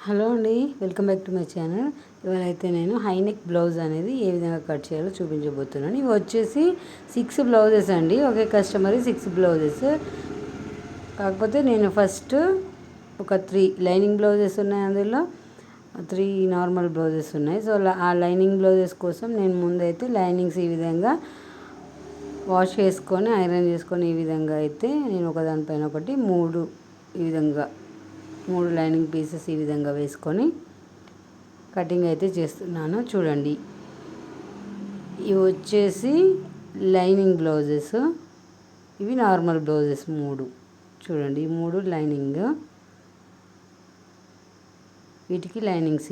Hello అండి, welcome back to my channel. ఇవాళ అయితే నేను హైనెక్ బ్లౌజ్ అనేది ఏ విధంగా కట్ చేయాలో చూపించబోతున్నాను. ఇవి వచ్చేసి 6 బ్లౌజెస్ అండి. ఒకే కస్టమర్ 6 బ్లౌజెస్. కాకపోతే నేను ఫస్ట్ ఒక 3 లైనింగ్ బ్లౌజెస్ ఉన్నాయి, అందులో 3 నార్మల్ బ్లౌజెస్ ఉన్నాయి. సో ఆ లైనింగ్ బ్లౌజెస్ కోసం నేను ముందైతే లైనింగ్స్ ఈ విధంగా వాష్ చేసుకొని ఐరన్ చేసుకొని ఈ విధంగా అయితే నేను ఒకదానిపైన ఒకటి ఈ విధంగా 3 లైనింగ్ పీసెస్ ఈ విధంగా వేసుకొని కటింగ్ అయితే చేస్తున్నాను. చూడండి, ఇవి వచ్చేసి లైనింగ్ బ్లౌజెస్, ఇవి నార్మల్ బ్లౌజెస్ 3. చూడండి, ఈ 3 లైనింగ్, వీటికి లైనింగ్స్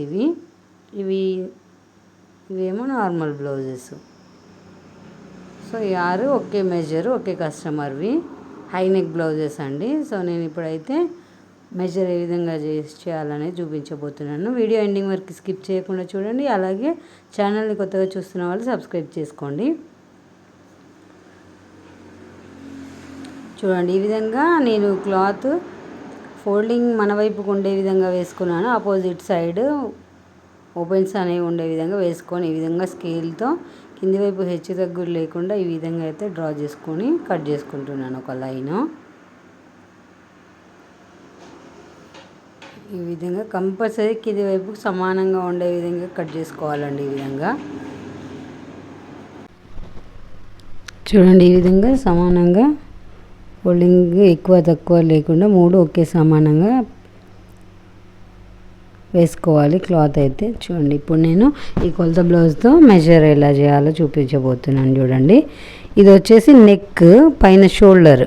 ఇవేమో నార్మల్ బ్లౌజెస్. సో ఈ 6 ఒకే మెజర్, ఒకే కస్టమర్వి హైనెక్ బ్లౌజెస్ అండి. సో నేను ఇప్పుడైతే మెజర్ ఏ విధంగా చేయాలనేది చూపించబోతున్నాను. వీడియో ఎండింగ్ వరకు స్కిప్ చేయకుండా చూడండి. అలాగే ఛానల్ని కొత్తగా చూస్తున్న వాళ్ళు సబ్స్క్రైబ్ చేసుకోండి. చూడండి, ఈ విధంగా నేను క్లాత్ ఫోల్డింగ్ మన వైపుకు ఉండే విధంగా వేసుకున్నాను. ఆపోజిట్ సైడ్ ఓపెన్స్ అనేవి ఉండే విధంగా వేసుకొని ఈ విధంగా స్కేల్తో కింది వైపు హెచ్చు తగ్గులు లేకుండా ఈ విధంగా అయితే డ్రా చేసుకొని కట్ చేసుకుంటున్నాను ఒక లైను. ఈ విధంగా కంపల్సరీ కింది వైపు సమానంగా ఉండే విధంగా కట్ చేసుకోవాలండి. ఈ విధంగా చూడండి, ఈ విధంగా సమానంగా ఫోల్డింగ్ ఎక్కువ తక్కువ లేకుండా 3 ఒకే సమానంగా వేసుకోవాలి క్లాత్ అయితే. చూడండి, ఇప్పుడు నేను ఈ కొలత బ్లౌజ్తో మెజర్ ఎలా చేయాలో చూపించబోతున్నాను. చూడండి, ఇది వచ్చేసి నెక్ పైన షోల్డర్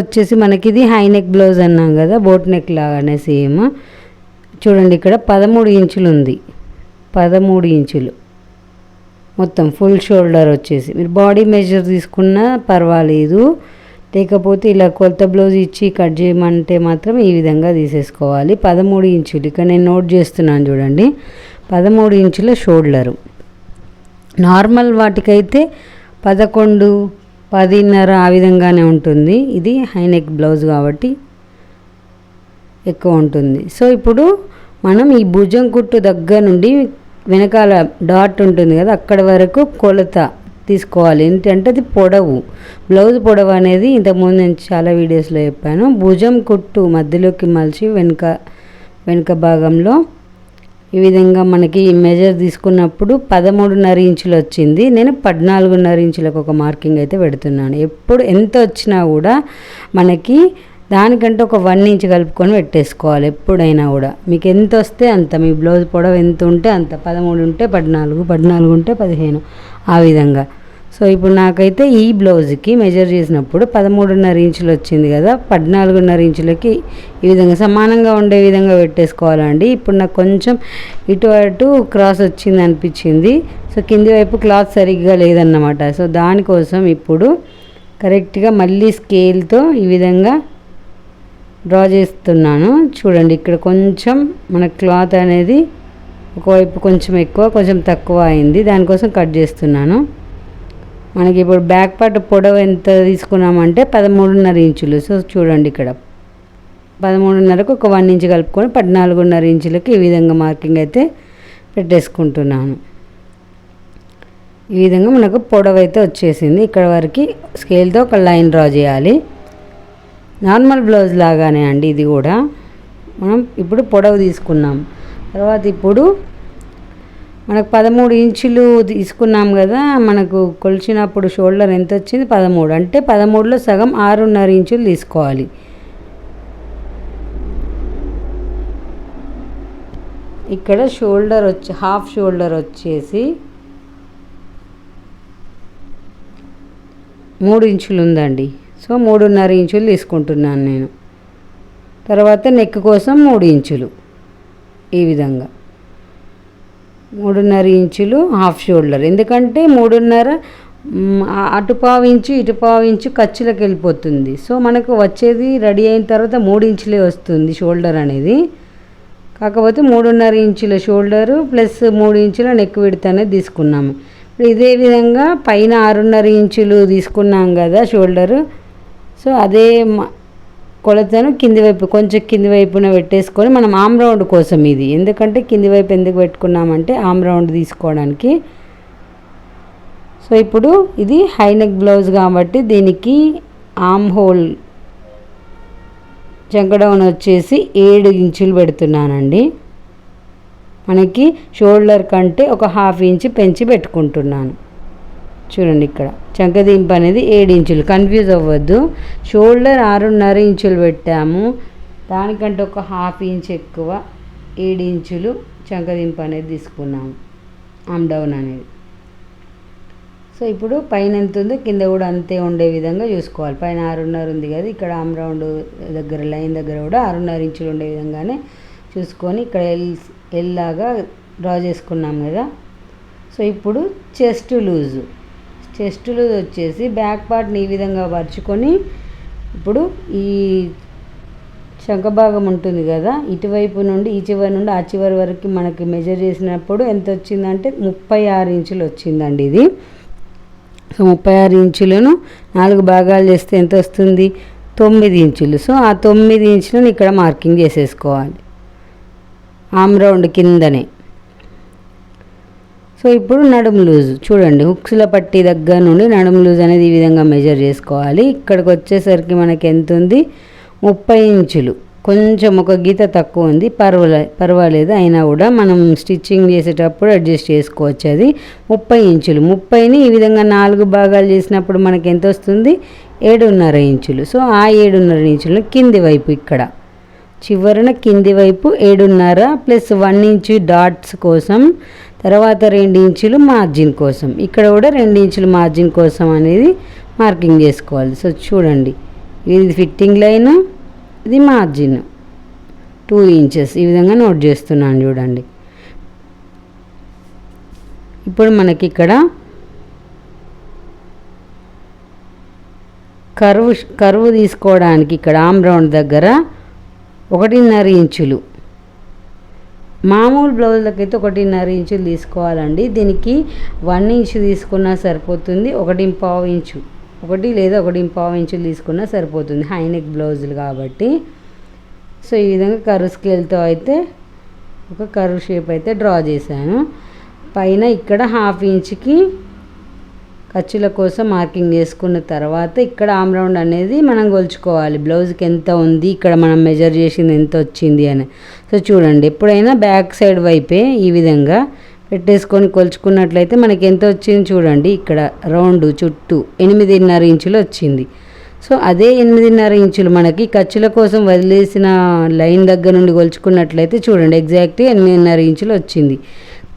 వచ్చేసి మనకి ఇది హై నెక్ బ్లౌజ్ అన్నాం కదా, బోట్ నెక్ లాగానే సేమ్. చూడండి, ఇక్కడ 13 ఇంచులు ఉంది. 13 ఇంచులు మొత్తం ఫుల్ షోల్డర్ వచ్చేసి. మీరు బాడీ మెజర్ తీసుకున్నా పర్వాలేదు, లేకపోతే ఇలా కొలత బ్లౌజ్ ఇచ్చి కట్ చేయమంటే మాత్రం ఈ విధంగా తీసేసుకోవాలి. 13 ఇంచులు ఇక్కడ నేను నోట్ చేస్తున్నాను. చూడండి, 13 ఇంచుల షోల్డరు. నార్మల్ వాటికైతే 11, 10.5 ఆ విధంగానే ఉంటుంది. ఇది హైనెక్ బ్లౌజ్ కాబట్టి ఎక్కువ ఉంటుంది. సో ఇప్పుడు మనం ఈ భుజం కుట్టు దగ్గర నుండి వెనకాల డాట్ ఉంటుంది కదా, అక్కడ వరకు కొలత తీసుకోవాలి. ఏంటంటే అది పొడవు, బ్లౌజ్ పొడవు అనేది ఇంతకుముందు నేను చాలా వీడియోస్లో చెప్పాను. భుజం కుట్టు మధ్యలోకి మలిచి వెనుక భాగంలో ఈ విధంగా మనకి మెజర్ తీసుకున్నప్పుడు 13.5 ఇంచులు వచ్చింది. నేను 14.5 ఇంచులకు ఒక మార్కింగ్ అయితే పెడుతున్నాను. ఎప్పుడు ఎంత వచ్చినా కూడా మనకి దానికంటే ఒక 1 ఇంచ్ కలుపుకొని పెట్టేసుకోవాలి. ఎప్పుడైనా కూడా మీకు ఎంత వస్తే అంత, మీ బ్లౌజ్ పొడవు ఎంత ఉంటే అంత, 13 ఉంటే 14, 14 ఉంటే 15 ఆ విధంగా. సో ఇప్పుడు నాకైతే ఈ బ్లౌజ్కి మెజర్ చేసినప్పుడు 13.5 ఇంచులు వచ్చింది కదా, 14.5 ఇంచులకి ఈ విధంగా సమానంగా ఉండే విధంగా పెట్టేసుకోవాలండి. ఇప్పుడు నాకు కొంచెం ఇటు అటు క్రాస్ వచ్చింది అనిపించింది. సో కింది వైపు క్లాత్ సరిగ్గా లేదన్నమాట. సో దానికోసం ఇప్పుడు కరెక్ట్గా మళ్ళీ స్కేల్తో ఈ విధంగా డ్రా చేస్తున్నాను. చూడండి, ఇక్కడ కొంచెం మన క్లాత్ అనేది ఒకవైపు కొంచెం ఎక్కువ కొంచెం తక్కువ అయింది, దానికోసం కట్ చేస్తున్నాను. మనకి ఇప్పుడు బ్యాక్ పార్ట్ పొడవు ఎంత తీసుకున్నామంటే 13.5 ఇంచులు. సో చూడండి, ఇక్కడ 13.5కు ఒక 1 ఇంచ్ కలుపుకొని 14.5 ఇంచులకి ఈ విధంగా మార్కింగ్ అయితే పెట్టేసుకుంటున్నాను. ఈ విధంగా మనకు పొడవు అయితే వచ్చేసింది. ఇక్కడ వరకు స్కేల్తో ఒక లైన్ డ్రా చేయాలి. నార్మల్ బ్లౌజ్ లాగానే అండి ఇది కూడా. మనం ఇప్పుడు పొడవు తీసుకున్నాం, తర్వాత ఇప్పుడు మనకు 13 ఇంచులు తీసుకున్నాం కదా, మనకు కొలిచినప్పుడు షోల్డర్ ఎంత వచ్చింది 13. అంటే 13లో సగం 6.5 ఇంచులు తీసుకోవాలి. ఇక్కడ షోల్డర్ హాఫ్ షోల్డర్ వచ్చేసి 3 ఇంచులు ఉందండి. సో 3.5 ఇంచులు తీసుకుంటున్నాను నేను. తర్వాత నెక్ కోసం 3 ఇంచులు, ఈ విధంగా 3.5 ఇంచులు హాఫ్ షోల్డర్. ఎందుకంటే 3.5 అటు పావు ఇంచు ఇటు పావు ఇంచు ఖర్చులకు వెళ్ళిపోతుంది. సో మనకు వచ్చేది రెడీ అయిన తర్వాత 3 ఇంచులే వస్తుంది షోల్డర్ అనేది. కాకపోతే 3.5 ఇంచుల షోల్డరు ప్లస్ 3 ఇంచుల నెక్ విడ్త్ అనేది తీసుకున్నాము. ఇప్పుడు ఇదే విధంగా పైన 6.5 ఇంచులు తీసుకున్నాం కదా షోల్డరు. సో అదే కొలతను కింది వైపు కొంచెం కింది వైపున పెట్టేసుకొని మనం ఆమ్ రౌండ్ కోసం ఇది, ఎందుకంటే కింది వైపు ఎందుకు పెట్టుకున్నామంటే ఆమ్ రౌండ్ తీసుకోవడానికి. సో ఇప్పుడు ఇది హై నెక్ బ్లౌజ్ కాబట్టి దీనికి ఆమ్ హోల్ చంక డౌన్ వచ్చేసి 7 ఇంచులు పెడుతున్నానండి. మనకి షోల్డర్ కంటే ఒక 1/2 ఇంచు పెంచి పెట్టుకుంటున్నాను. చూడండి ఇక్కడ చంకదింపు అనేది 7 ఇంచులు, కన్ఫ్యూజ్ అవ్వద్దు. షోల్డర్ 6.5 ఇంచులు పెట్టాము, దానికంటే ఒక 1/2 ఇంచ్ ఎక్కువ 7 ఇంచులు చంకదింపు అనేది తీసుకున్నాము, ఆమ్ డౌన్ అనేది. సో ఇప్పుడు పైన ఎంత ఉందో కింద కూడా అంతే ఉండే విధంగా చూసుకోవాలి. పైన 6.5 ఉంది కదా, ఇక్కడ ఆమ్ రౌండ్ దగ్గర లైన్ దగ్గర కూడా 6.5 ఇంచులు ఉండే విధంగానే చూసుకొని ఇక్కడ ఎల్ లాగా డ్రా చేసుకున్నాం కదా. సో ఇప్పుడు చెస్ట్ లూజ్ వచ్చేసి బ్యాక్ పార్ట్ని ఈ విధంగా పరుచుకొని ఇప్పుడు ఈ శంఖ భాగం ఉంటుంది కదా, ఇటువైపు నుండి ఈ చివరి నుండి ఆ చివరి వరకు మనకి మెజర్ చేసినప్పుడు ఎంత వచ్చిందంటే 36 ఇంచులు వచ్చిందండి ఇది. సో 36 ఇంచులను 4 భాగాలు చేస్తే ఎంత వస్తుంది? 9 ఇంచులు. సో ఆ 9 ఇంచులను ఇక్కడ మార్కింగ్ చేసేసుకోవాలి ఆమ్ రౌండ్ కిందనే. సో ఇప్పుడు నడుము లూజ్ చూడండి, హుక్స్ల పట్టి దగ్గర నుండి నడుము లూజ్ అనేది ఈ విధంగా మెజర్ చేసుకోవాలి. ఇక్కడికి వచ్చేసరికి మనకి ఎంత ఉంది? 30 ఇంచులు. కొంచెం ఒక గీత తక్కువ ఉంది, పర్వాలేదు, అయినా కూడా మనం స్టిచ్చింగ్ చేసేటప్పుడు అడ్జస్ట్ చేసుకోవచ్చు. అది 30 ఇంచులు. 30ని ఈ విధంగా 4 భాగాలు చేసినప్పుడు మనకి ఎంత వస్తుంది? 7.5 ఇంచులు. సో ఆ 7.5 ఇంచులు కింది వైపు ఇక్కడ చివరన కింది వైపు 7.5 ప్లస్ 1 ఇంచు డాట్స్ కోసం, తర్వాత 2 ఇంచులు మార్జిన్ కోసం, ఇక్కడ కూడా 2 ఇంచులు మార్జిన్ కోసం అనేది మార్కింగ్ చేసుకోవాలి. సో చూడండి, ఇది ఫిట్టింగ్ లైన్, ఇది మార్జిన్ 2 ఇంచెస్ ఈ విధంగా నోట్ చేస్తున్నాను చూడండి. ఇప్పుడు మనకి ఇక్కడ కర్వ్ తీసుకోవడానికి ఇక్కడ ఆమ్ రౌండ్ దగ్గర 1.5 ఇంచులు, మామూలు బ్లౌజ్లకైతే 1.5 ఇంచులు తీసుకోవాలండి. దీనికి 1 ఇంచు తీసుకున్నా సరిపోతుంది, 1.5 ఇంచు, 1 లేదా 1.5 ఇంచులు తీసుకున్నా సరిపోతుంది హై నెక్ బ్లౌజులు కాబట్టి. సో ఈ విధంగా కర్వ్ స్కేల్తో అయితే ఒక కర్వ్ షేప్ అయితే డ్రా చేశాను. పైన ఇక్కడ 1/2 ఇంచుకి ఖర్చుల కోసం మార్కింగ్ చేసుకున్న తర్వాత ఇక్కడ ఆమ్ రౌండ్ అనేది మనం కొలుచుకోవాలి. బ్లౌజ్కి ఎంత ఉంది, ఇక్కడ మనం మెజర్ చేసింది ఎంత వచ్చింది అని. సో చూడండి, ఎప్పుడైనా బ్యాక్ సైడ్ వైపే ఈ విధంగా పెట్టేసుకొని కొలుచుకున్నట్లయితే మనకి ఎంత వచ్చింది చూడండి. ఇక్కడ రౌండ్ చుట్టూ 8.5 ఇంచులు వచ్చింది. సో అదే 8.5 ఇంచులు మనకి ఖర్చుల కోసం వదిలేసిన లైన్ దగ్గర నుండి కొలుచుకున్నట్లయితే చూడండి ఎగ్జాక్ట్గా 8.5 ఇంచులు వచ్చింది.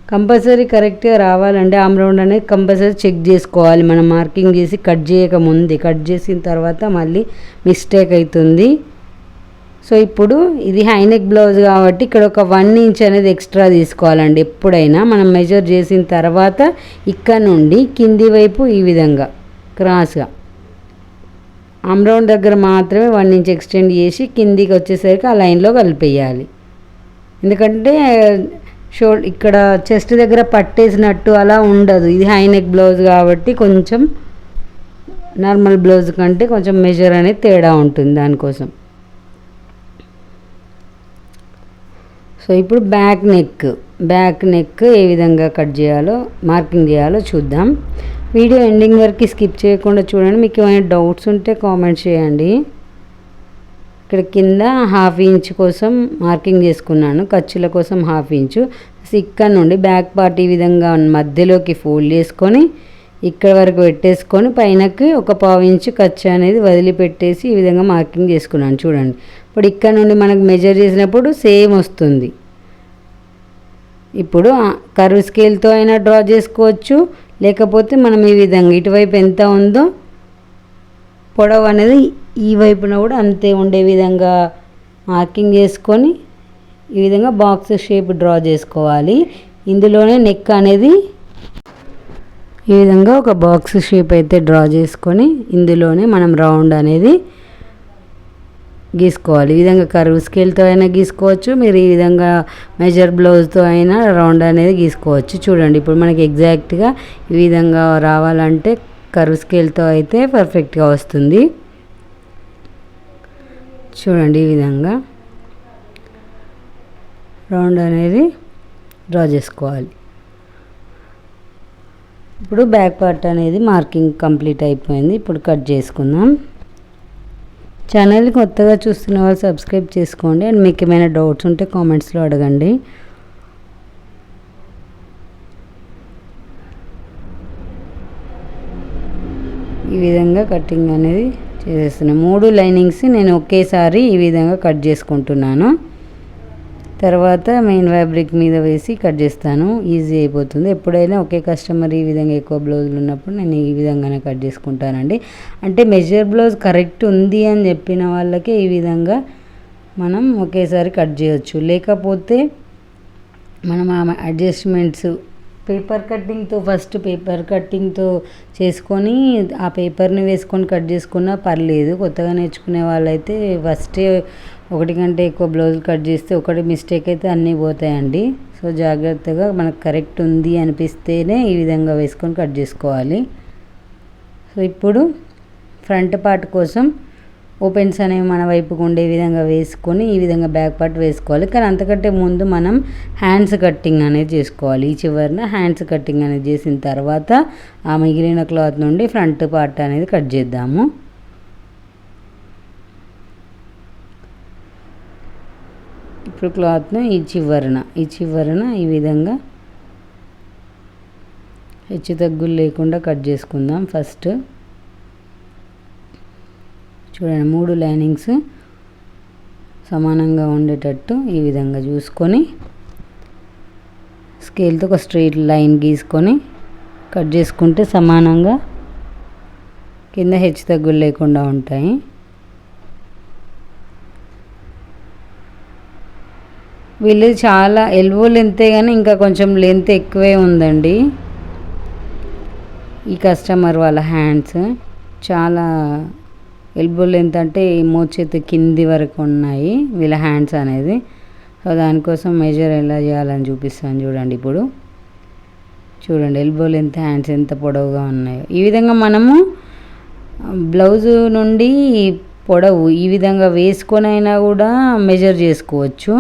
కంపల్సరీ కరెక్ట్గా రావాలంటే ఆమ్ రౌండ్ అనేది కంపల్సరీ చెక్ చేసుకోవాలి. మనం మార్కింగ్ చేసి కట్ చేయకముందే, కట్ చేసిన తర్వాత మళ్ళీ మిస్టేక్ అవుతుంది. సో ఇప్పుడు ఇది హై నెక్ బ్లౌజ్ కాబట్టి ఇక్కడ ఒక 1 ఇంచ్ అనేది ఎక్స్ట్రా తీసుకోవాలండి. ఎప్పుడైనా మనం మెజర్ చేసిన తర్వాత ఇక్కడ నుండి కింది వైపు ఈ విధంగా క్రాస్గా ఆమ్ రౌండ్ దగ్గర మాత్రమే 1 ఇంచ్ ఎక్స్టెండ్ చేసి కిందికి వచ్చేసరికి ఆ లైన్లో కలిపేయాలి. ఎందుకంటే ఇక్కడ చెస్ట్ దగ్గర పట్టేసినట్టు అలా ఉండదు. ఇది హై నెక్ బ్లౌజ్ కాబట్టి కొంచెం నార్మల్ బ్లౌజ్ కంటే కొంచెం మెజర్ అనేది తేడా ఉంటుంది దానికోసం. సో ఇప్పుడు బ్యాక్ నెక్ ఏ విధంగా కట్ చేయాలో మార్కింగ్ చేయాలో చూద్దాం. వీడియో ఎండింగ్ వరకు స్కిప్ చేయకుండా చూడండి. మీకు ఏమైనా డౌట్స్ ఉంటే కామెంట్ చేయండి. ఇక్కడ కింద 1/2 ఇంచ్ కోసం మార్కింగ్ చేసుకున్నాను, ఖర్చుల కోసం 1/2 ఇంచు. ఇక్కడ నుండి బ్యాక్ పార్ట్ ఈ విధంగా మధ్యలోకి ఫోల్డ్ చేసుకొని ఇక్కడ వరకు పెట్టేసుకొని పైనకి ఒక 1/2 ఇంచు ఖర్చు అనేది వదిలిపెట్టేసి ఈ విధంగా మార్కింగ్ చేసుకున్నాను చూడండి. ఇప్పుడు ఇక్కడ నుండి మనకు మెజర్ చేసినప్పుడు సేమ్ వస్తుంది. ఇప్పుడు కర్వ్ స్కేల్తో అయినా డ్రా చేసుకోవచ్చు, లేకపోతే మనం ఈ విధంగా ఇటువైపు ఎంత ఉందో పొడవు అనేది ఈ వైపున కూడా అంతే ఉండే విధంగా మార్కింగ్ చేసుకొని ఈ విధంగా బాక్స్ షేప్ డ్రా చేసుకోవాలి. ఇందులోనే నెక్ అనేది ఈ విధంగా ఒక బాక్స్ షేప్ అయితే డ్రా చేసుకొని ఇందులోనే మనం రౌండ్ అనేది గీసుకోవాలి. ఈ విధంగా కర్వ్ స్కేల్తో అయినా గీసుకోవచ్చు, మీరు ఈ విధంగా మెజర్ బ్లౌజ్తో అయినా రౌండ్ అనేది గీసుకోవచ్చు. చూడండి, ఇప్పుడు మనకి ఎగ్జాక్ట్గా ఈ విధంగా రావాలంటే కర్వ్ స్కేల్తో అయితే పర్ఫెక్ట్గా వస్తుంది. చూడండి ఈ విధంగా రౌండ్ అనేది డ్రా చేసుకోవాలి. ఇప్పుడు బ్యాక్ పార్ట్ అనేది మార్కింగ్ కంప్లీట్ అయిపోయింది. ఇప్పుడు కట్ చేసుకుందాం. ఛానల్ని కొత్తగా చూస్తున్న వాళ్ళు సబ్స్క్రైబ్ చేసుకోండి. అండ్ మీకు ఏమైనా డౌట్స్ ఉంటే కామెంట్స్లో అడగండి. ఈ విధంగా కటింగ్ అనేది చేసేస్తున్నాను. 3 లైనింగ్స్ నేను ఒకేసారి ఈ విధంగా కట్ చేసుకుంటున్నాను. తర్వాత మెయిన్ ఫ్యాబ్రిక్ మీద వేసి కట్ చేస్తాను. ఈజీ అయిపోతుంది. ఎప్పుడైనా ఒకే కస్టమర్ ఈ విధంగా ఎక్కువ బ్లౌజులు ఉన్నప్పుడు నేను ఈ విధంగానే కట్ చేసుకుంటానండి. అంటే మెజర్ బ్లౌజ్ కరెక్ట్ ఉంది అని చెప్పిన వాళ్ళకే ఈ విధంగా మనం ఒకేసారి కట్ చేయొచ్చు. లేకపోతే మనం ఆ అడ్జస్ట్మెంట్స్ ఫస్ట్ పేపర్ కట్టింగ్తో చేసుకొని ఆ పేపర్ని వేసుకొని కట్ చేసుకున్నా పర్లేదు. కొత్తగా నేర్చుకునే వాళ్ళైతే ఫస్టే 1 కంటే ఎక్కువ బ్లౌజులు కట్ చేస్తే ఒకటి మిస్టేక్ అయితే అన్నీ పోతాయండి. సో జాగ్రత్తగా మనకు కరెక్ట్ ఉంది అనిపిస్తేనే ఈ విధంగా వేసుకొని కట్ చేసుకోవాలి. సో ఇప్పుడు ఫ్రంట్ పార్ట్ కోసం ఓపెన్స్ అనేవి మన వైపుకు ఉండే విధంగా వేసుకొని ఈ విధంగా బ్యాక్ పార్ట్ వేసుకోవాలి. కానీ అంతకంటే ముందు మనం హ్యాండ్స్ కట్టింగ్ అనేది చేసుకోవాలి. ఈ చివరిన హ్యాండ్స్ కట్టింగ్ అనేది చేసిన తర్వాత ఆ మిగిలిన క్లాత్ నుండి ఫ్రంట్ పార్ట్ అనేది కట్ చేద్దాము. ఇప్పుడు క్లాత్ను ఈ చివరన ఈ విధంగా హెచ్చు తగ్గులు లేకుండా కట్ చేసుకుందాం. ఫస్ట్ చూడండి 3 లైనింగ్స్ సమానంగా ఉండేటట్టు ఈ విధంగా చూసుకొని స్కేల్తో ఒక స్ట్రెయిట్ లైన్ గీసుకొని కట్ చేసుకుంటే సమానంగా కింద హెచ్చు తగ్గులు లేకుండా ఉంటాయి. వీళ్ళు చాలా ఎల్బో లెంతే కానీ ఇంకా కొంచెం లెంత్ ఎక్కువే ఉందండి. ఈ కస్టమర్ వాళ్ళ హ్యాండ్స్ చాలా ఎల్బో లెంత్ అంటే మోచేతి కింది వరకు ఉన్నాయి వీళ్ళ హ్యాండ్స్ అనేది. సో దానికోసం మెజర్ ఎలా చేయాలని చూపిస్తాను చూడండి. ఇప్పుడు చూడండి ఎల్బో లెంత్ హ్యాండ్స్ ఎంత పొడవుగా ఉన్నాయో. ఈ విధంగా మనము బ్లౌజు నుండి పొడవు ఈ విధంగా వేసుకొని అయినా కూడా మెజర్ చేసుకోవచ్చు.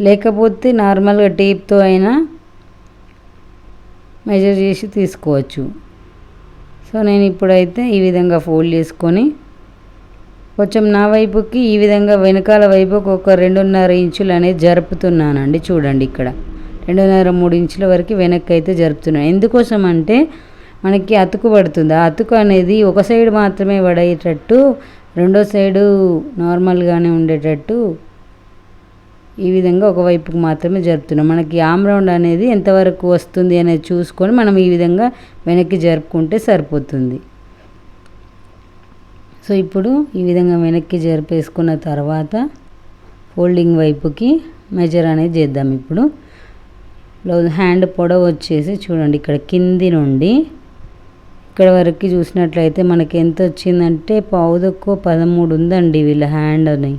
లేకపోతే నార్మల్గా టేప్తో అయినా మెజర్ చేసి తీసుకోవచ్చు. సో నేను ఇప్పుడైతే ఈ విధంగా ఫోల్డ్ చేసుకొని కొంచెం నా వైపుకి ఈ విధంగా వెనకాల వైపుకి ఒక 2.5 ఇంచులు అనేది జరుపుతున్నానండి. చూడండి ఇక్కడ 2.5-3 ఇంచుల వరకు వెనక్కి అయితే జరుపుతున్నాను. ఎందుకోసం అంటే మనకి అతుకు పడుతుంది. ఆ అతుకు అనేది ఒక సైడ్ మాత్రమే పడేటట్టు రెండో సైడు నార్మల్గానే ఉండేటట్టు ఈ విధంగా ఒకవైపుకి మాత్రమే జరుపుతున్నాం. మనకి ఆమ్ రౌండ్ అనేది ఎంతవరకు వస్తుంది అనేది చూసుకొని మనం ఈ విధంగా వెనక్కి జరుపుకుంటే సరిపోతుంది. సో ఇప్పుడు ఈ విధంగా వెనక్కి జరిపేసుకున్న తర్వాత ఫోల్డింగ్ వైపుకి మెజర్ అనేది చేద్దాం. ఇప్పుడు బ్లౌజ్ హ్యాండ్ పొడవు వచ్చేసి చూడండి ఇక్కడ కింది నుండి ఇక్కడ వరకు చూసినట్లయితే మనకి ఎంత వచ్చిందంటే 13 ఉందండి వీళ్ళ హ్యాండ్ అని.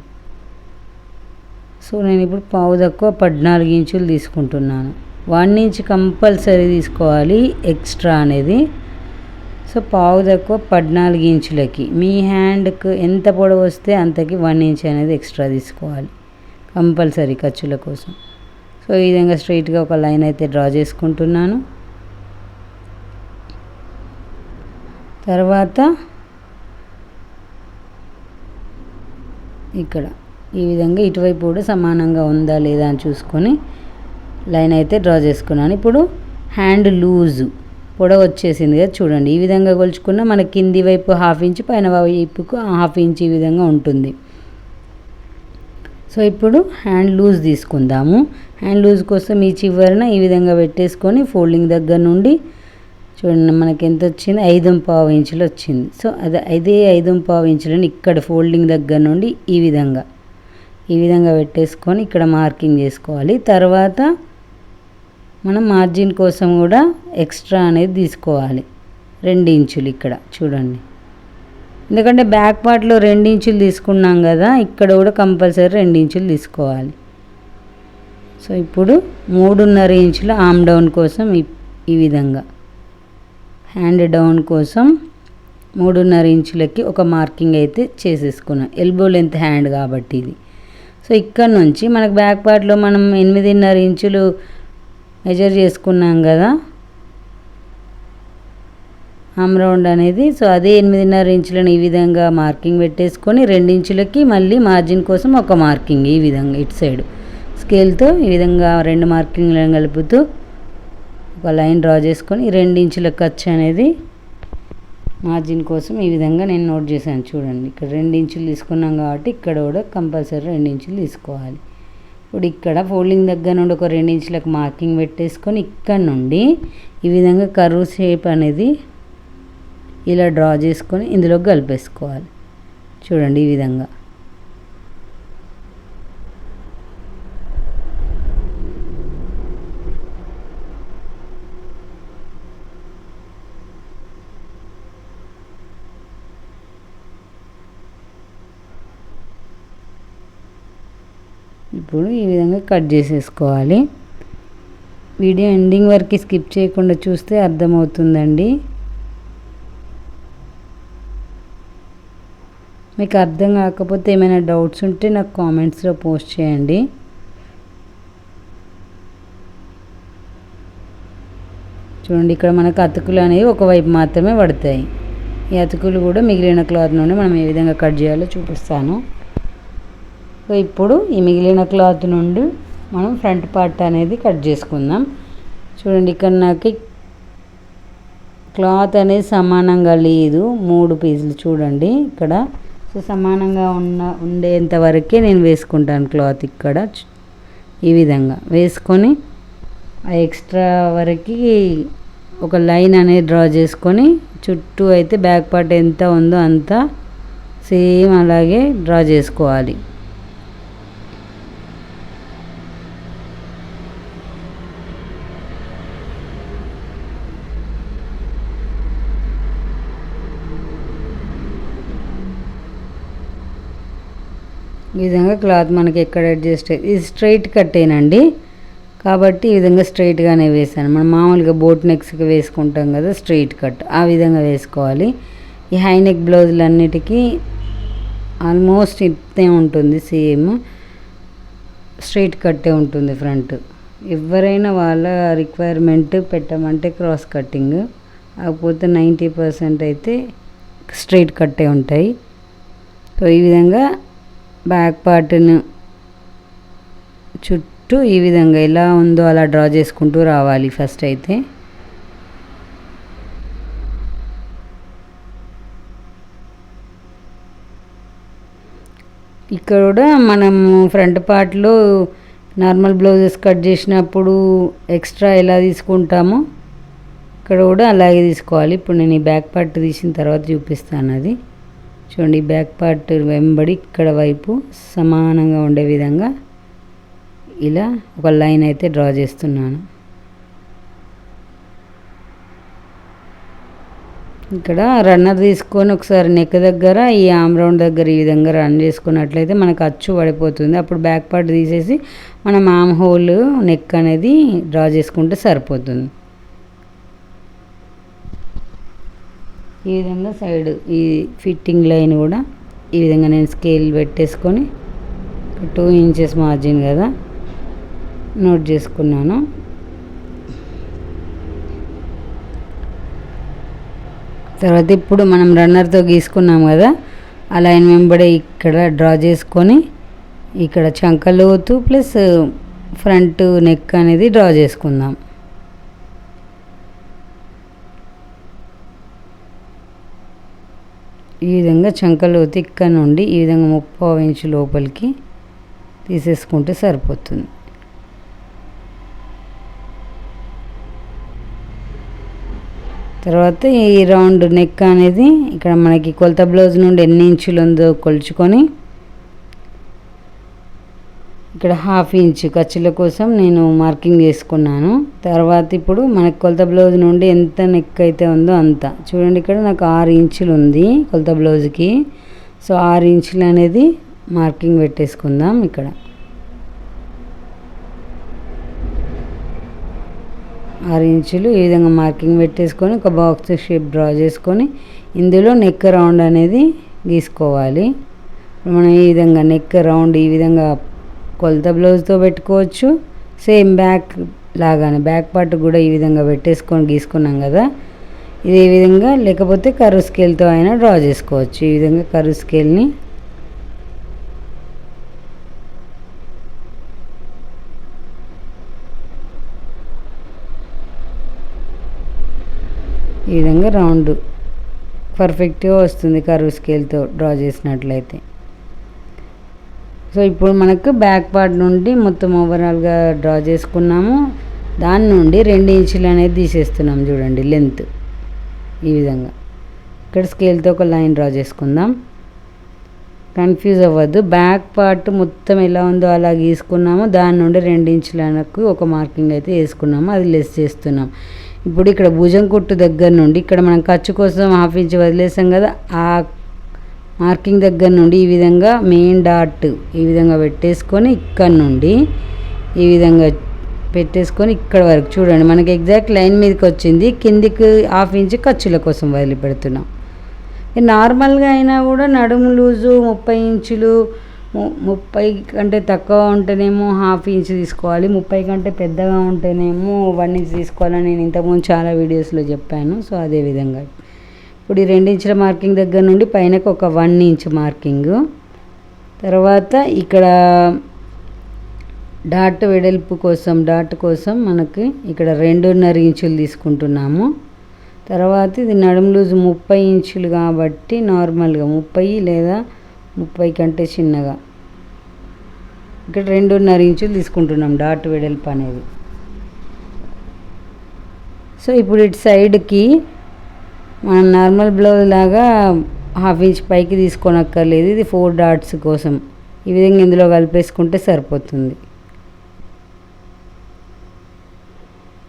సో నేను ఇప్పుడు 14 ఇంచులు తీసుకుంటున్నాను. 1 ఇంచ్ కంపల్సరీ తీసుకోవాలి ఎక్స్ట్రా అనేది. సో 14 ఇంచులకి మీ హ్యాండ్కి ఎంత పొడవు వస్తే అంతకి 1 ఇంచ్ అనేది ఎక్స్ట్రా తీసుకోవాలి కంపల్సరీ ఖర్చుల కోసం. సో ఈ విధంగా స్ట్రైట్గా ఒక లైన్ అయితే డ్రా చేసుకుంటున్నాను. తర్వాత ఇక్కడ ఈ విధంగా ఇటువైపు కూడా సమానంగా ఉందా లేదా అని చూసుకొని లైన్ అయితే డ్రా చేసుకున్నాను. ఇప్పుడు హ్యాండ్ లూజు పొడవు వచ్చేసింది కదా చూడండి. ఈ విధంగా కొలుచుకున్న మన కింది వైపు 1/2 ఇంచ్ పైన వైపుకు 1/2 ఇంచ్ ఈ విధంగా ఉంటుంది. సో ఇప్పుడు హ్యాండ్ లూజ్ తీసుకుందాము. హ్యాండ్ లూజ్ కోసం ఈ చివరన ఈ విధంగా పెట్టేసుకొని ఫోల్డింగ్ దగ్గర నుండి చూడండి మనకి ఎంత వచ్చింది 5.5 ఇంచులు వచ్చింది. సో అదే 5.5 ఇంచులని ఇక్కడ ఫోల్డింగ్ దగ్గర నుండి ఈ విధంగా పెట్టేసుకొని ఇక్కడ మార్కింగ్ చేసుకోవాలి. తర్వాత మనం మార్జిన్ కోసం కూడా ఎక్స్ట్రా అనేది తీసుకోవాలి 2 ఇంచులు ఇక్కడ చూడండి. ఎందుకంటే బ్యాక్ పార్ట్లో 2 ఇంచులు తీసుకున్నాం కదా, ఇక్కడ కూడా కంపల్సరీ 2 ఇంచులు తీసుకోవాలి. సో ఇప్పుడు 3.5 ఇంచుల ఆమ్ డౌన్ కోసం ఈ విధంగా హ్యాండ్ డౌన్ కోసం 3.5 ఇంచులకి ఒక మార్కింగ్ అయితే చేసేసుకున్నాం. ఎల్బో లెంత్ హ్యాండ్ కాబట్టి ఇది. సో ఇక్కడ నుంచి మనకు బ్యాక్ పార్ట్లో మనం 8.5 ఇంచులు మెజర్ చేసుకున్నాం కదా ఆమ్ రౌండ్ అనేది. సో అదే 8.5 ఇంచులను ఈ విధంగా మార్కింగ్ పెట్టేసుకొని 2 ఇంచులకి మళ్ళీ మార్జిన్ కోసం ఒక మార్కింగ్ ఈ విధంగా ఇటు సైడ్ స్కేల్తో ఈ విధంగా 2 మార్కింగ్లను కలుపుతూ ఒక లైన్ డ్రా చేసుకొని 2 ఇంచుల ఖర్చు అనేది మార్జిన్ కోసం ఈ విధంగా నేను నోట్ చేశాను. చూడండి ఇక్కడ 2 ఇంచులు తీసుకున్నాం కాబట్టి ఇక్కడ కూడా కంపల్సరీ 2 ఇంచులు తీసుకోవాలి. ఇప్పుడు ఇక్కడ ఫోల్డింగ్ దగ్గర నుండి ఒక 2 ఇంచులకు మార్కింగ్ పెట్టేసుకొని ఇక్కడ నుండి ఈ విధంగా కర్వ్ షేప్ అనేది ఇలా డ్రా చేసుకొని ఇందులో కలిపేసుకోవాలి. చూడండి ఈ విధంగా. ఇప్పుడు ఈ విధంగా కట్ చేసేసుకోవాలి. వీడియో ఎండింగ్ వరకు స్కిప్ చేయకుండా చూస్తే అర్థమవుతుందండి. మీకు అర్థం కాకపోతే ఏమైనా డౌట్స్ ఉంటే నాకు కామెంట్స్లో పోస్ట్ చేయండి. చూడండి ఇక్కడ మనకు అతుకులు అనేవి ఒకవైపు మాత్రమే పడతాయి. ఈ అతుకులు కూడా మిగిలిన క్లాత్ నుండి మనం ఏ విధంగా కట్ చేయాలో చూపిస్తాను. సో ఇప్పుడు ఈ మిగిలిన క్లాత్ నుండి మనం ఫ్రంట్ పార్ట్ అనేది కట్ చేసుకుందాం. చూడండి ఇక్కడ నాకు క్లాత్ అనేది సమానంగా లేదు, 3 పీసులు చూడండి ఇక్కడ. సో సమానంగా ఉండేంత వరకే నేను వేసుకుంటాను క్లాత్. ఇక్కడ ఈ విధంగా వేసుకొని ఆ ఎక్స్ట్రా వరకు ఒక లైన్ అనేది డ్రా చేసుకొని చుట్టూ అయితే బ్యాక్ పార్ట్ ఎంత ఉందో అంతా సేమ్ అలాగే డ్రా చేసుకోవాలి. ఈ విధంగా క్లాత్ మనకి ఎక్కడ అడ్జస్ట్ ఇది స్ట్రైట్ కట్టేనండి కాబట్టి ఈ విధంగా స్ట్రైట్గానే వేసాను. మనం మామూలుగా బోట్ నెక్స్కి వేసుకుంటాం కదా స్ట్రైట్ కట్, ఆ విధంగా వేసుకోవాలి. ఈ హై నెక్ బ్లౌజులన్నిటికీ ఆల్మోస్ట్ ఇంతే ఉంటుంది, సేమ్ స్ట్రైట్ కట్టే ఉంటుంది ఫ్రంట్. ఎవరైనా వాళ్ళ రిక్వైర్మెంట్ పెట్టమంటే క్రాస్ కట్టింగ్, కాకపోతే 90% అయితే స్ట్రైట్ కట్టే ఉంటాయి. సో ఈ విధంగా బ్యాక్ పార్ట్ను చుట్టూ ఈ విధంగా ఎలా ఉందో అలా డ్రా చేసుకుంటూ రావాలి ఫస్ట్ అయితే. ఇక్కడ కూడా మనము ఫ్రంట్ పార్ట్లో నార్మల్ బ్లౌజెస్ కట్ చేసినప్పుడు ఎక్స్ట్రా ఎలా తీసుకుంటామో ఇక్కడ కూడా అలాగే తీసుకోవాలి. ఇప్పుడు నేను ఈ బ్యాక్ పార్ట్ తీసిన తర్వాత చూపిస్తాను అది. చూడండి బ్యాక్ పార్ట్ వెంబడి ఇక్కడ వైపు సమానంగా ఉండే విధంగా ఇలా ఒక లైన్ అయితే డ్రా చేస్తున్నాను. ఇక్కడ రన్నర్ తీసుకొని ఒకసారి నెక్ దగ్గర ఈ ఆమ్ రౌండ్ దగ్గర ఈ విధంగా రన్ చేసుకున్నట్లయితే మనకు అచ్చు పడిపోతుంది. అప్పుడు బ్యాక్ పార్ట్ తీసేసి మనం ఆమ్ హోల్ నెక్ అనేది డ్రా చేసుకుంటే సరిపోతుంది. ఈ విధంగా సైడ్ ఈ ఫిట్టింగ్ లైన్ కూడా ఈ విధంగా నేను స్కేల్ పెట్టేసుకొని 2 ఇంచెస్ మార్జిన్ కదా నోట్ చేసుకున్నాను. తర్వాత ఇప్పుడు మనం రన్నర్తో గీసుకున్నాం కదా ఆ లైన్ వెంబడే ఇక్కడ డ్రా చేసుకొని ఇక్కడ చంక లోతు ప్లస్ ఫ్రంట్ నెక్ అనేది డ్రా చేసుకుందాం. ఈ విధంగా చంకలోతు ఇక్కడ నుండి ఈ విధంగా 30 ఇంచు లోపలికి తీసేసుకుంటే సరిపోతుంది. తర్వాత ఈ రౌండ్ నెక్ అనేది ఇక్కడ మనకి కొలత బ్లౌజ్ నుండి ఎన్ని ఇంచులు ఉందో కొలుచుకొని ఇక్కడ 1/2 ఇంచు ఖర్చుల కోసం నేను మార్కింగ్ చేసుకున్నాను. తర్వాత ఇప్పుడు మనకి కొలత బ్లౌజ్ నుండి ఎంత నెక్ అయితే ఉందో అంత చూడండి. ఇక్కడ నాకు 6 ఇంచులు ఉంది కొలత బ్లౌజ్కి. సో 6 ఇంచులు అనేది మార్కింగ్ పెట్టేసుకుందాం. ఇక్కడ 6 ఇంచులు ఈ విధంగా మార్కింగ్ పెట్టేసుకొని ఒక బాక్స్ షేప్ డ్రా చేసుకొని ఇందులో నెక్ రౌండ్ అనేది గీసుకోవాలి. మనం ఈ విధంగా నెక్ రౌండ్ ఈ విధంగా కొలత బ్లౌజ్తో పెట్టుకోవచ్చు. సేమ్ బ్యాక్ లాగానే బ్యాక్ పార్ట్ కూడా ఈ విధంగా పెట్టేసుకొని గీసుకున్నాం కదా, ఇదే విధంగా లేకపోతే కర్వ్ స్కేల్తో అయినా డ్రా చేసుకోవచ్చు. ఈ విధంగా కర్వ్ స్కేల్ని ఈ విధంగా రౌండ్ పర్ఫెక్ట్గా వస్తుంది కర్వ్ స్కేల్తో డ్రా చేసినట్లయితే. సో ఇప్పుడు మనకు బ్యాక్ పార్ట్ నుండి మొత్తం ఓవరాల్గా డ్రా చేసుకున్నాము. దాని నుండి 2 ఇంచులు అనేది తీసేస్తున్నాం చూడండి లెంత్. ఈ విధంగా ఇక్కడ స్కేల్తో ఒక లైన్ డ్రా చేసుకుందాం. కన్ఫ్యూజ్ అవ్వద్దు, బ్యాక్ పార్ట్ మొత్తం ఎలా ఉందో అలా గీసుకున్నాము. దాని నుండి 2 ఇంచులకు ఒక మార్కింగ్ అయితే వేసుకున్నాము, అది లెస్ చేస్తున్నాం. ఇప్పుడు ఇక్కడ భుజం కుట్టు దగ్గర నుండి ఇక్కడ మనం ఖర్చు కోసం 1/2 ఇంచ్ వదిలేసాం కదా, ఆ మార్కింగ్ దగ్గర నుండి ఈ విధంగా మెయిన్ డాట్ ఈ విధంగా పెట్టేసుకొని ఇక్కడ నుండి ఈ విధంగా పెట్టేసుకొని ఇక్కడ వరకు చూడండి మనకి ఎగ్జాక్ట్ లైన్ మీదకి వచ్చింది. కిందికి 1/2 ఇంచ్ ఖర్చుల కోసం వదిలిపెడుతున్నాం. నార్మల్గా అయినా కూడా నడుము లూజు 30 ఇంచులు, 30 కంటే తక్కువ ఉంటేనేమో 1/2 ఇంచ్ తీసుకోవాలి, 30 కంటే పెద్దగా ఉంటేనేమో 1 ఇంచ్ తీసుకోవాలని నేను ఇంతకుముందు చాలా వీడియోస్లో చెప్పాను. సో అదేవిధంగా ఇప్పుడు ఈ 2 ఇంచుల మార్కింగ్ దగ్గర నుండి పైనకు ఒక 1 ఇంచ్ మార్కింగ్, తర్వాత ఇక్కడ డాట్ వెడల్పు కోసం డాట్ కోసం మనకి ఇక్కడ 2.5 ఇంచులు తీసుకుంటున్నాము. తర్వాత ఇది నడుము లూజు 30 ఇంచులు కాబట్టి నార్మల్గా 30 లేదా 30 కంటే చిన్నగా ఇక్కడ 2.5 ఇంచులు తీసుకుంటున్నాం డాట్ వెడల్పు అనేది. సో ఇప్పుడు ఇటు సైడ్కి మనం నార్మల్ బ్లౌజ్ లాగా 1/2 ఇంచ్ పైకి తీసుకోనక్కర్లేదు, ఇది 4 డాట్స్ కోసం ఈ విధంగా ఇందులో కలిపేసుకుంటే సరిపోతుంది.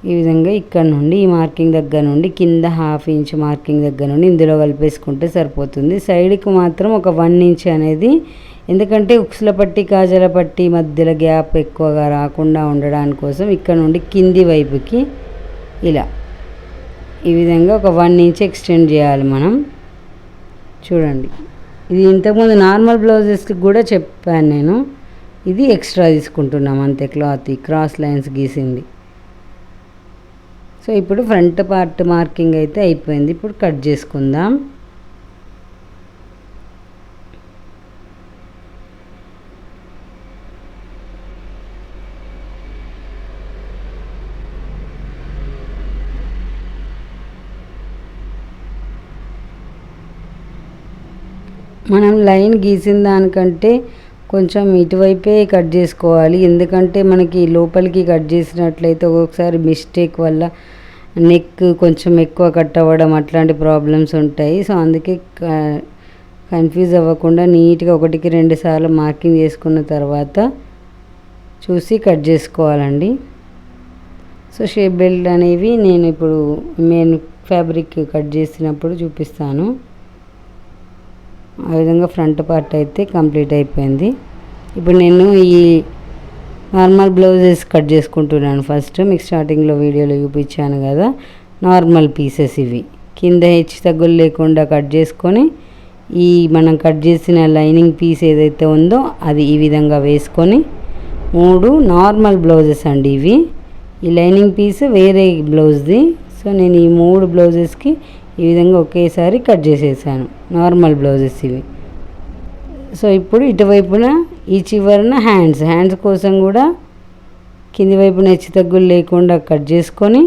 ఈ విధంగా ఇక్కడ నుండి ఈ మార్కింగ్ దగ్గర నుండి కింద 1/2 ఇంచ్ మార్కింగ్ దగ్గర నుండి ఇందులో కలిపేసుకుంటే సరిపోతుంది. సైడ్కి మాత్రం ఒక 1 ఇంచ్ అనేది, ఎందుకంటే ఉక్సుల పట్టి కాజల పట్టి మధ్యలో గ్యాప్ ఎక్కువగా రాకుండా ఉండడానికి కోసం ఇక్కడ నుండి కింది వైపుకి ఇలా ఈ విధంగా ఒక 1 ఇంచ్ ఎక్స్టెండ్ చేయాలి మనం. చూడండి ఇది ఇంతకుముందు నార్మల్ బ్లౌజెస్కి కూడా చెప్పాను నేను, ఇది ఎక్స్ట్రా తీసుకుంటున్నాం అంతే, క్లాత్ క్రాస్ లైన్స్ గీసింది. సో ఇప్పుడు ఫ్రంట్ పార్ట్ మార్కింగ్ అయితే అయిపోయింది. ఇప్పుడు కట్ చేసుకుందాం. మనం లైన్ గీసిన దానికంటే కొంచెం ఇటువైపే కట్ చేసుకోవాలి, ఎందుకంటే మనకి లోపలికి కట్ చేసినట్లయితే ఒక్కొక్కసారి మిస్టేక్ వల్ల నెక్ కొంచెం ఎక్కువ కట్ అవ్వడం అట్లాంటి ప్రాబ్లమ్స్ ఉంటాయి. సో అందుకే కన్ఫ్యూజ్ అవ్వకుండా నీట్గా 1కి 2 సార్లు మార్కింగ్ చేసుకున్న తర్వాత చూసి కట్ చేసుకోవాలండి. సో షేప్ బెల్ట్ అనేవి నేను ఇప్పుడు మెయిన్ ఫ్యాబ్రిక్ కట్ చేసినప్పుడు చూపిస్తాను. ఆ విధంగా ఫ్రంట్ పార్ట్ అయితే కంప్లీట్ అయిపోయింది. ఇప్పుడు నేను ఈ నార్మల్ బ్లౌజెస్ కట్ చేసుకుంటున్నాను. ఫస్ట్ మీకు స్టార్టింగ్లో వీడియోలో చూపించాను కదా, నార్మల్ పీసెస్ ఇవి కింద హెచ్చు తగ్గులు లేకుండా కట్ చేసుకొని ఈ మనం కట్ చేసిన లైనింగ్ పీస్ ఏదైతే ఉందో అది ఈ విధంగా వేసుకొని 3 నార్మల్ బ్లౌజెస్ అండి ఇవి. ఈ లైనింగ్ పీస్ వేరే బ్లౌజ్ది. సో నేను ఈ 3 బ్లౌజెస్కి ఈ విధంగా ఒకేసారి కట్ చేసేసాను, నార్మల్ బ్లౌజెస్ ఇవి. సో ఇప్పుడు ఇటువైపున ఈ చివరన హ్యాండ్స్ కోసం కూడా కింది వైపున హెచ్చు తగ్గులు లేకుండా కట్ చేసుకొని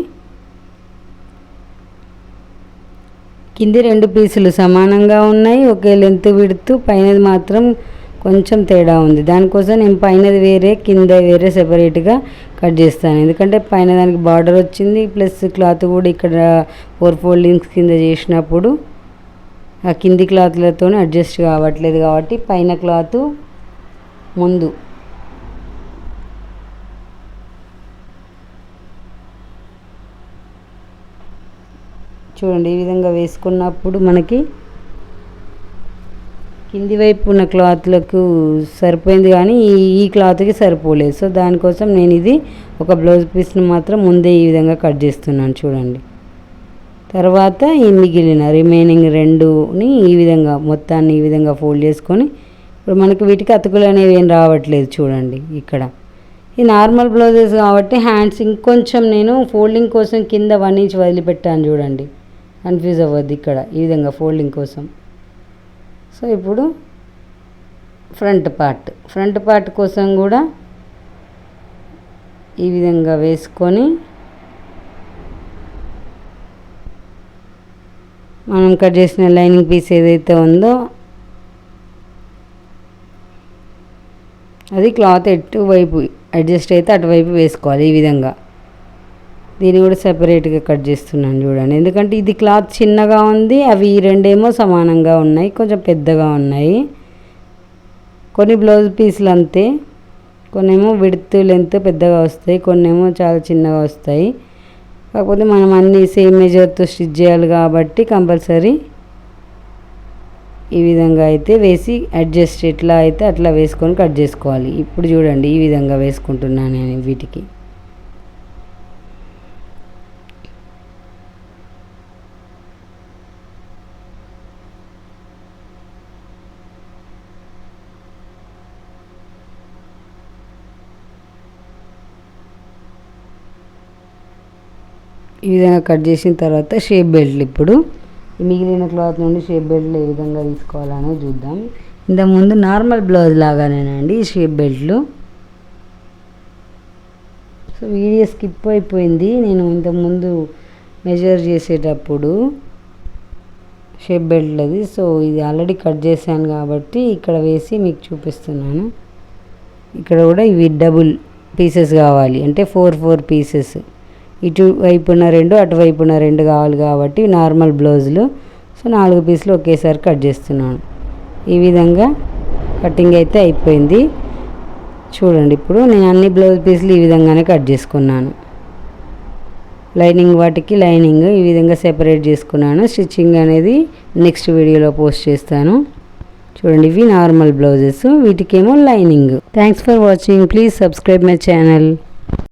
కింది 2 పీసులు సమానంగా ఉన్నాయి, ఒకే లెంత్ విడుతూ, పైనది మాత్రం కొంచెం తేడా ఉంది. దానికోసం నేను పైనది వేరే కింద వేరే సెపరేట్గా కట్ చేస్తాను, ఎందుకంటే పైన దానికి బార్డర్ వచ్చింది ప్లస్ క్లాత్ కూడా ఇక్కడ 4 ఫోల్డింగ్స్ కింద చేసినప్పుడు ఆ కింది క్లాత్లతో అడ్జస్ట్ కావట్లేదు కాబట్టి పైన క్లాత్ ముందు చూడండి ఈ విధంగా వేసుకున్నప్పుడు మనకి కింది వైపు ఉన్న క్లాత్లకు సరిపోయింది కానీ ఈ క్లాత్కి సరిపోలేదు. సో దానికోసం నేను ఇది ఒక బ్లౌజ్ పీస్ని మాత్రం ముందే ఈ విధంగా కట్ చేస్తున్నాను చూడండి. తర్వాత ఈ మిగిలిన రిమైనింగ్ రెండుని ఈ విధంగా మొత్తాన్ని ఈ విధంగా ఫోల్డ్ చేసుకొని ఇప్పుడు మనకి వీటికి అతుకులు అనేవి ఏం రావట్లేదు చూడండి. ఇక్కడ ఈ నార్మల్ బ్లౌజెస్ కాబట్టి హ్యాండ్స్ ఇంకొంచెం నేను ఫోల్డింగ్ కోసం కింద 1 ఇంచ్ వదిలిపెట్టాను చూడండి. కన్ఫ్యూజ్ అవ్వద్దు ఇక్కడ ఈ విధంగా ఫోల్డింగ్ కోసం. సో ఇప్పుడు ఫ్రంట్ పార్ట్ కోసం కూడా ఈ విధంగా వేసుకొని మనం కట్ చేసిన లైనింగ్ పీస్ ఏదైతే ఉందో అది క్లాత్ ఎటువైపు అడ్జస్ట్ అయితే అటువైపు వేసుకోవాలి. ఈ విధంగా దీన్ని కూడా సెపరేట్గా కట్ చేస్తున్నాను చూడండి. ఎందుకంటే ఇది క్లాత్ చిన్నగా ఉంది, అవి ఈ రెండేమో సమానంగా ఉన్నాయి, కొంచెం పెద్దగా ఉన్నాయి. కొన్ని బ్లౌజ్ పీసులు అంతే, కొన్నేమో విడ్త్ లెంత్ పెద్దగా వస్తాయి, కొన్నేమో చాలా చిన్నగా వస్తాయి. కాకపోతే మనం అన్నీ సేమ్ మెజర్తో స్టిచ్ చేయాలి కాబట్టి కంపల్సరీ ఈ విధంగా అయితే వేసి అడ్జస్ట్ ఎట్లా అయితే అట్లా వేసుకొని కట్ చేసుకోవాలి. ఇప్పుడు చూడండి ఈ విధంగా వేసుకుంటున్నాను నేను వీటికి. ఈ విధంగా కట్ చేసిన తర్వాత షేప్ బెల్ట్లు ఇప్పుడు మిగిలిన క్లాత్ నుండి షేప్ బెల్ట్లు ఏ విధంగా తీసుకోవాలనో చూద్దాం. ఇంతకుముందు నార్మల్ బ్లౌజ్ లాగానేనండి ఈ షేప్ బెల్ట్లు. సో వీడియో స్కిప్ అయిపోయింది. నేను ఇంతకుముందు మెజర్ చేసేటప్పుడు షేప్ బెల్ట్లది. సో ఇది ఆల్రెడీ కట్ చేశాను కాబట్టి ఇక్కడ వేసి మీకు చూపిస్తున్నాను. ఇక్కడ కూడా ఇవి డబుల్ పీసెస్ కావాలి, అంటే 4 పీసెస్, ఇటువైపున 2 అటువైపున 2 కావాలి కాబట్టి నార్మల్ బ్లౌజులు. సో 4 పీసులు ఒకేసారి కట్ చేస్తున్నాను. ఈ విధంగా కటింగ్ అయితే అయిపోయింది చూడండి. ఇప్పుడు నేను అన్ని బ్లౌజ్ పీసులు ఈ విధంగానే కట్ చేసుకున్నాను. లైనింగ్ వాటికి లైనింగ్ ఈ విధంగా సెపరేట్ చేసుకున్నాను. స్టిచ్చింగ్ అనేది నెక్స్ట్ వీడియోలో పోస్ట్ చేస్తాను చూడండి. ఇవి నార్మల్ బ్లౌజెస్, వీటికేమో lining. Thanks for watching. Please subscribe my channel.